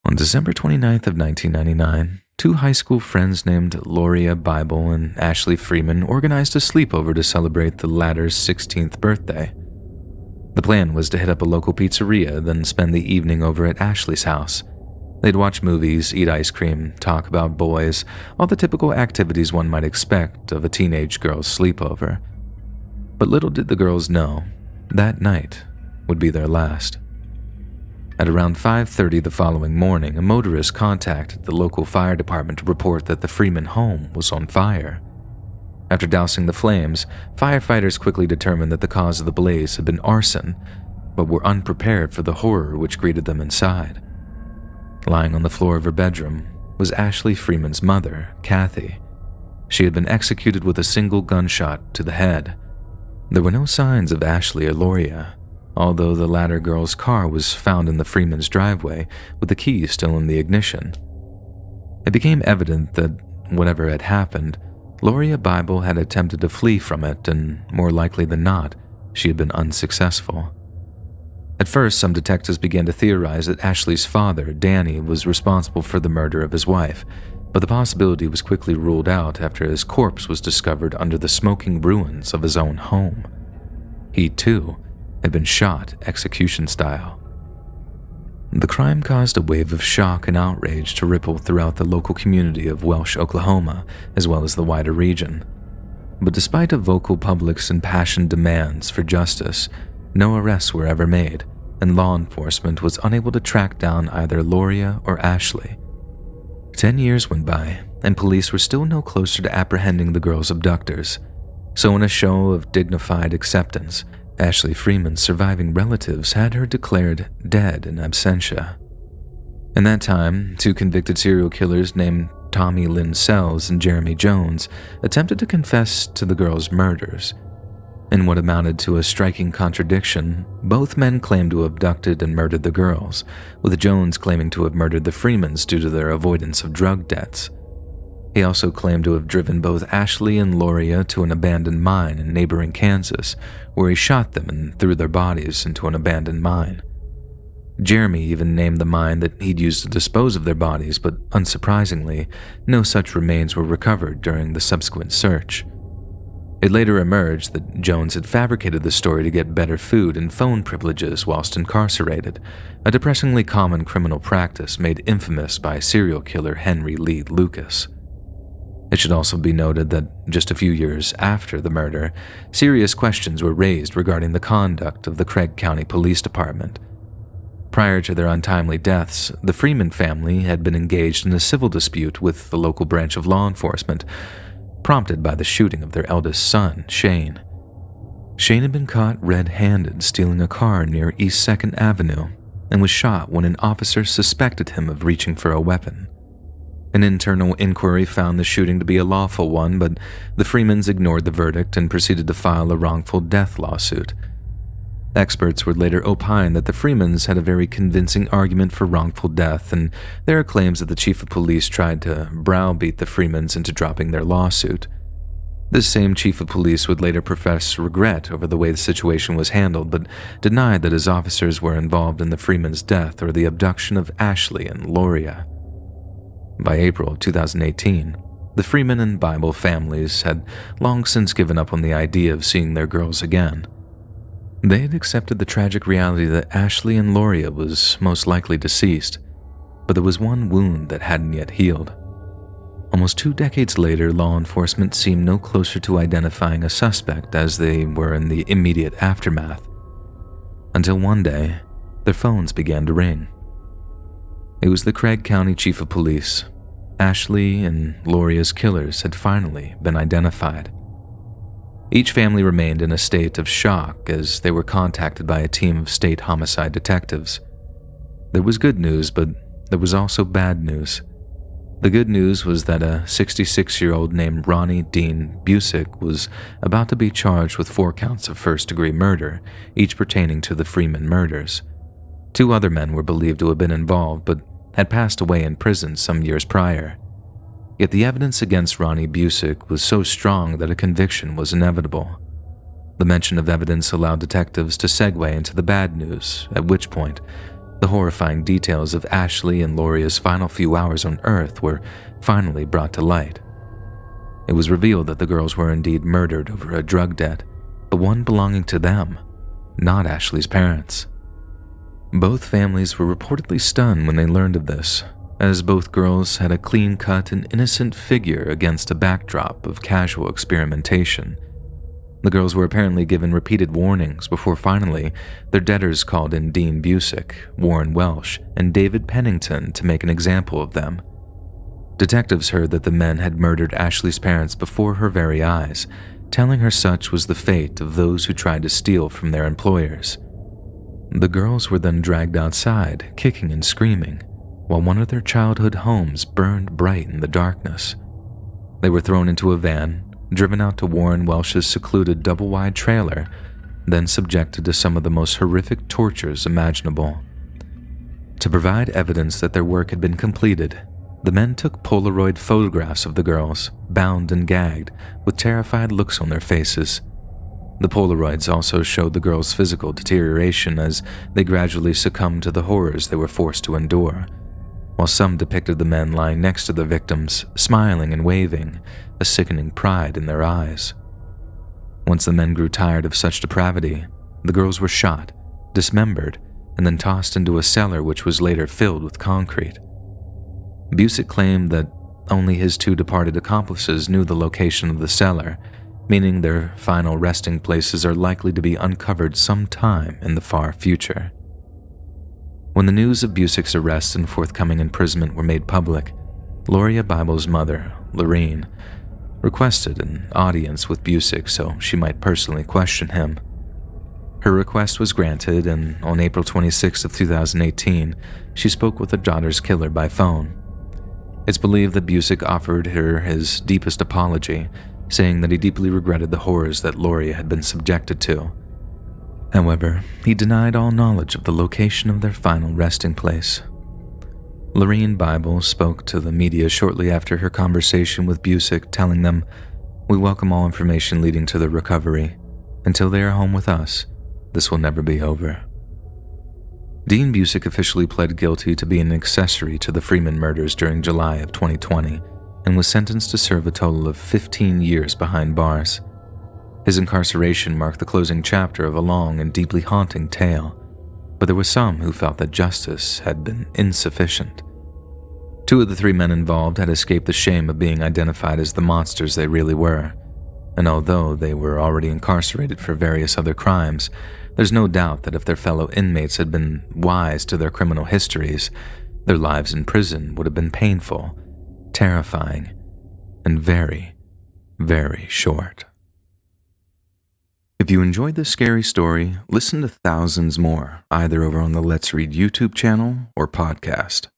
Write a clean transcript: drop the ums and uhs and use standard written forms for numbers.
On December 29th of 1999, two high school friends named Loria Bible and Ashley Freeman organized a sleepover to celebrate the latter's 16th birthday. The plan was to hit up a local pizzeria, then spend the evening over at Ashley's house. They'd watch movies, eat ice cream, talk about boys, all the typical activities one might expect of a teenage girl's sleepover. But little did the girls know, that night would be their last. At around 5:30 the following morning, a motorist contacted the local fire department to report that the Freeman home was on fire. After dousing the flames, firefighters quickly determined that the cause of the blaze had been arson, but were unprepared for the horror which greeted them inside. Lying on the floor of her bedroom was Ashley Freeman's mother, Kathy. She had been executed with a single gunshot to the head. There were no signs of Ashley or Loria, although the latter girl's car was found in the Freeman's driveway with the keys still in the ignition. It became evident that whatever had happened, Loria Bible had attempted to flee from it, and more likely than not, she had been unsuccessful. At first, some detectives began to theorize that Ashley's father, Danny, was responsible for the murder of his wife, but the possibility was quickly ruled out after his corpse was discovered under the smoking ruins of his own home. He, too, had been shot execution style. The crime caused a wave of shock and outrage to ripple throughout the local community of Welsh, Oklahoma, as well as the wider region. But despite a vocal public's impassioned demands for justice, no arrests were ever made, and law enforcement was unable to track down either Loria or Ashley. 10 years went by, and police were still no closer to apprehending the girls' abductors. So in a show of dignified acceptance, Ashley Freeman's surviving relatives had her declared dead in absentia. In that time, two convicted serial killers named Tommy Lynn Sells and Jeremy Jones attempted to confess to the girls' murders. In what amounted to a striking contradiction, both men claimed to have abducted and murdered the girls, with Jones claiming to have murdered the Freemans due to their avoidance of drug debts. He also claimed to have driven both Ashley and Loria to an abandoned mine in neighboring Kansas, where he shot them and threw their bodies into an abandoned mine. Jeremy even named the mine that he'd used to dispose of their bodies, but unsurprisingly, no such remains were recovered during the subsequent search. It later emerged that Jones had fabricated the story to get better food and phone privileges whilst incarcerated, a depressingly common criminal practice made infamous by serial killer Henry Lee Lucas. It should also be noted that just a few years after the murder, serious questions were raised regarding the conduct of the Craig County Police Department. Prior to their untimely deaths, the Freeman family had been engaged in a civil dispute with the local branch of law enforcement, prompted by the shooting of their eldest son, Shane. Shane had been caught red-handed stealing a car near East 2nd Avenue and was shot when an officer suspected him of reaching for a weapon. An internal inquiry found the shooting to be a lawful one, but the Freemans ignored the verdict and proceeded to file a wrongful death lawsuit. Experts would later opine that the Freemans had a very convincing argument for wrongful death, and there are claims that the chief of police tried to browbeat the Freemans into dropping their lawsuit. This same chief of police would later profess regret over the way the situation was handled, but denied that his officers were involved in the Freemans' death or the abduction of Ashley and Loria. By April of 2018, the Freeman and Bible families had long since given up on the idea of seeing their girls again. They had accepted the tragic reality that Ashley and Loria was most likely deceased, but there was one wound that hadn't yet healed. Almost 2 decades later, law enforcement seemed no closer to identifying a suspect as they were in the immediate aftermath. Until one day, their phones began to ring. It was the Craig County Chief of Police. Ashley and Loria's killers had finally been identified. Each family remained in a state of shock as they were contacted by a team of state homicide detectives. There was good news, but there was also bad news. The good news was that a 66-year-old named Ronnie Dean Busick was about to be charged with 4 counts of first-degree murder, each pertaining to the Freeman murders. 2 other men were believed to have been involved, but had passed away in prison some years prior. Yet the evidence against Ronnie Busick was so strong that a conviction was inevitable. The mention of evidence allowed detectives to segue into the bad news, at which point The horrifying details of Ashley and Loria's final few hours on Earth were finally brought to light. It was revealed that the girls were indeed murdered over a drug debt, but one belonging to them, not Ashley's parents. Both families were reportedly stunned when they learned of this, as both girls had a clean-cut and innocent figure against a backdrop of casual experimentation. The girls were apparently given repeated warnings before finally their debtors called in Dean Busick, Warren Welsh, and David Pennington to make an example of them. Detectives heard that the men had murdered Ashley's parents before her very eyes, telling her such was the fate of those who tried to steal from their employers. The girls were then dragged outside, kicking and screaming, while one of their childhood homes burned bright in the darkness. They were thrown into a van, driven out to Warren Welsh's secluded double-wide trailer, then subjected to some of the most horrific tortures imaginable. To provide evidence that their work had been completed, the men took Polaroid photographs of the girls, bound and gagged, with terrified looks on their faces. The Polaroids also showed the girls' physical deterioration as they gradually succumbed to the horrors they were forced to endure, while some depicted the men lying next to the victims, smiling and waving, a sickening pride in their eyes. Once the men grew tired of such depravity, the girls were shot, dismembered, and then tossed into a cellar which was later filled with concrete. Busick claimed that only his two departed accomplices knew the location of the cellar, meaning their final resting places are likely to be uncovered sometime in the far future. When the news of Busick's arrest and forthcoming imprisonment were made public, Loria Bible's mother, Lorene, requested an audience with Busick so she might personally question him. Her request was granted, and on April 26 of 2018, she spoke with her daughter's killer by phone. It's believed that Busick offered her his deepest apology, saying that he deeply regretted the horrors that Loria had been subjected to. However, he denied all knowledge of the location of their final resting place. Lorene Bible spoke to the media shortly after her conversation with Busick, telling them, "We welcome all information leading to their recovery. Until they are home with us, this will never be over." Dean Busick officially pled guilty to being an accessory to the Freeman murders during July of 2020 and was sentenced to serve a total of 15 years behind bars. His incarceration marked the closing chapter of a long and deeply haunting tale, but there were some who felt that justice had been insufficient. Two of the three men involved had escaped the shame of being identified as the monsters they really were, and although they were already incarcerated for various other crimes, there's no doubt that if their fellow inmates had been wise to their criminal histories, their lives in prison would have been painful, terrifying, and very, very short. If you enjoyed this scary story, listen to thousands more, either over on the Let's Read YouTube channel or podcast.